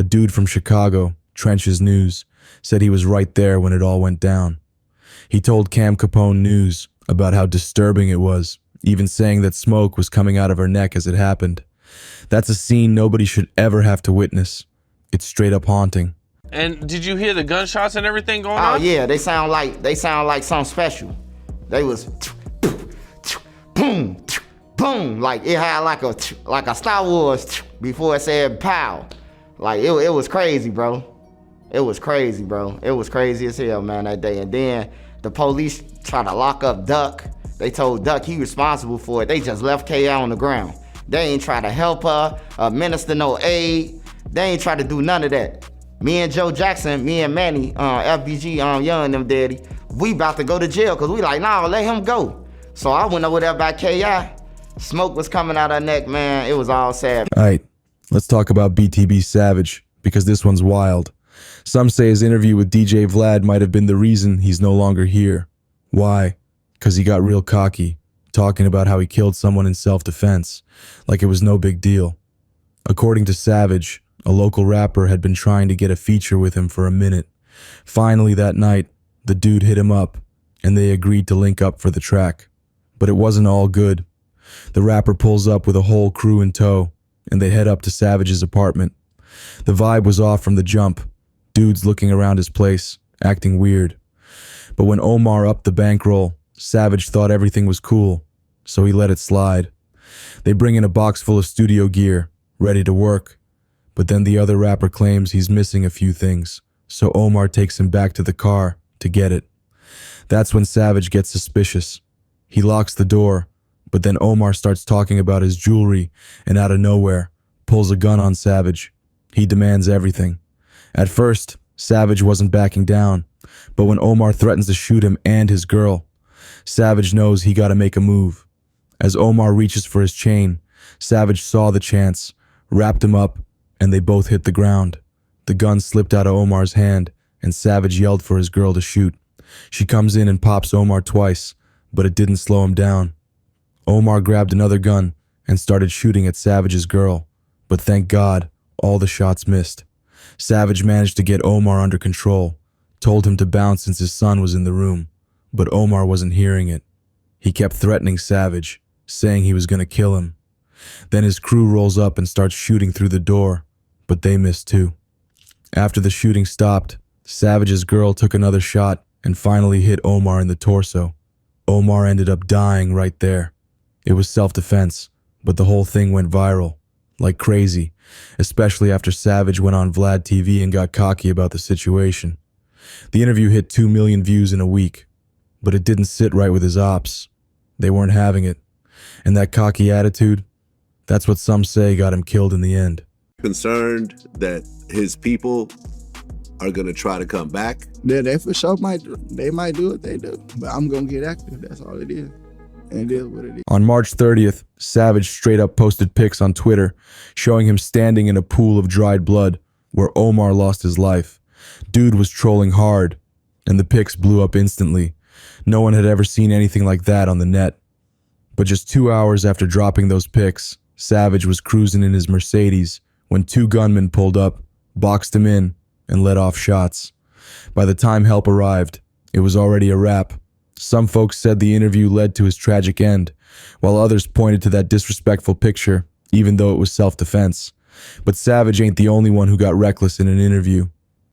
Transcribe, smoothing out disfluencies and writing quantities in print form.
dude from Chicago, Trench's News, said he was right there when it all went down. He told Cam Capone News about how disturbing it was, even saying that smoke was coming out of her neck as it happened. That's a scene nobody should ever have to witness. It's straight up haunting. And did you hear the gunshots and everything going on? Oh yeah, they sound like something special. They was boom, boom, like it had like a Star Wars before it said pow. Like it was crazy, bro. It was crazy, bro. It was crazy as hell, man, that day. And then the police tried to lock up Duck. They told Duck he responsible for it. They just left K.I. on the ground. They ain't try to help her, administer no aid. They ain't try to do none of that. Me and Joe Jackson, me and Manny, FBG, Young and them daddy, we about to go to jail because we like, nah, let him go. So I went over there by K.I. Smoke was coming out her neck, man. It was all sad. All right, let's talk about BTB Savage, because this one's wild. Some say his interview with DJ Vlad might have been the reason he's no longer here. Why? Because he got real cocky, talking about how he killed someone in self-defense, like it was no big deal. According to Savage, a local rapper had been trying to get a feature with him for a minute. Finally that night, the dude hit him up, and they agreed to link up for the track. But it wasn't all good. The rapper pulls up with a whole crew in tow, and they head up to Savage's apartment. The vibe was off from the jump. Dudes looking around his place, acting weird. But when Omar upped the bankroll, Savage thought everything was cool, so he let it slide. They bring in a box full of studio gear, ready to work. But then the other rapper claims he's missing a few things, so Omar takes him back to the car to get it. That's when Savage gets suspicious. He locks the door, but then Omar starts talking about his jewelry and out of nowhere, pulls a gun on Savage. He demands everything. At first, Savage wasn't backing down, but when Omar threatens to shoot him and his girl, Savage knows he gotta make a move. As Omar reaches for his chain, Savage saw the chance, wrapped him up, and they both hit the ground. The gun slipped out of Omar's hand, and Savage yelled for his girl to shoot. She comes in and pops Omar twice, but it didn't slow him down. Omar grabbed another gun and started shooting at Savage's girl, but thank God, all the shots missed. Savage managed to get Omar under control, told him to bounce since his son was in the room, but Omar wasn't hearing it. He kept threatening Savage, saying he was gonna kill him. Then his crew rolls up and starts shooting through the door, but they missed too. After the shooting stopped, Savage's girl took another shot and finally hit Omar in the torso. Omar ended up dying right there. It was self-defense, but the whole thing went viral, like crazy, especially after Savage went on Vlad TV and got cocky about the situation. The interview hit 2 million views in a week, but it didn't sit right with his ops. They weren't having it. And that cocky attitude, that's what some say got him killed in the end. Concerned that his people are gonna try to come back. Yeah, they for sure might do what they do, but I'm gonna get active, that's all it is. And it is what it is. On March 30th, Savage straight up posted pics on Twitter showing him standing in a pool of dried blood where Omar lost his life. Dude was trolling hard, and the pics blew up instantly. No one had ever seen anything like that on the net. But just 2 hours after dropping those pics, Savage was cruising in his Mercedes when 2 gunmen pulled up, boxed him in, and let off shots. By the time help arrived, it was already a wrap. Some folks said the interview led to his tragic end, while others pointed to that disrespectful picture, even though it was self-defense. But Savage ain't the only one who got reckless in an interview.